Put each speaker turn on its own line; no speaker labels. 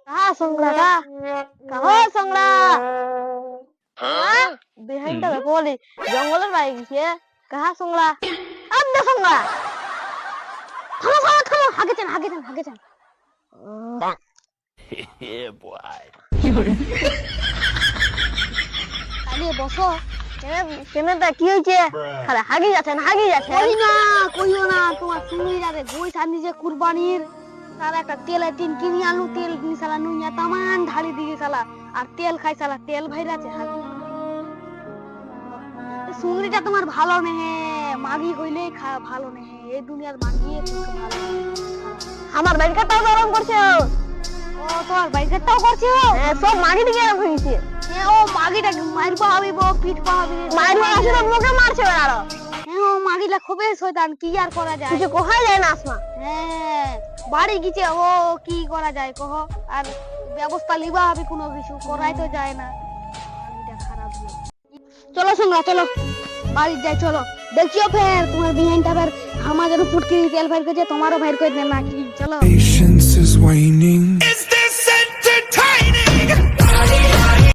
कहा सोंगला का कहो सोंगला হ্যাঁ বিহাইন্ডটা দেখো বলি জঙ্গলের বাইরে গেছে কাহা সোংলা আব্বা সোংলা থামো থামো থামো হাগেছেন
Yeah, boy.
আরে বসো কেন কি হয়েছে খালি হাগি যাচ্ছেন কই না কইও না তোমার শুনি যাবে গই সামনে যে কুরবানির সালা একটা তেলের টিন কিনি আলু তেল কিনি সালা নুইয়া তামান ঢালি দিয়ে সালা আর তেল খাই সালা তেল ভাইরা আছে হাগি সুন্দরীটা তোমার ভালো নেহে মাগি হইলে ভালো নেহে এই দুনিয়ার মাগি ভালো আমার বাইকটাও গরম করছে ও তোমার বাইকটাও করছে হ্যাঁ সব মাগি দিকে হইছে হ্যাঁ ও মাগিটা মারবা হবে বো পিট পাবে মারবা আসলে মুখে মারছে আরো হ্যাঁ ও মাগিলা খুবই শয়তান কি আর করা যায় কিছু কোহাই যায় না আসমা হ্যাঁ বাড়ি গিছে ও কি করা যায় কহ আর ব্যবস্থা লিবা হবে কোনো কিছু করাই তো যায় না মাগিটা খারাপ চলো সঙ্গা চলো বাড়ি যাই চলো দেখিও ফের তোমার বিহাইন্ডটা ফের আমাদের ফুটকি তেল ফাইর করে তোমারও ফাইর করে দেন নাকি চলো
Patience is waning.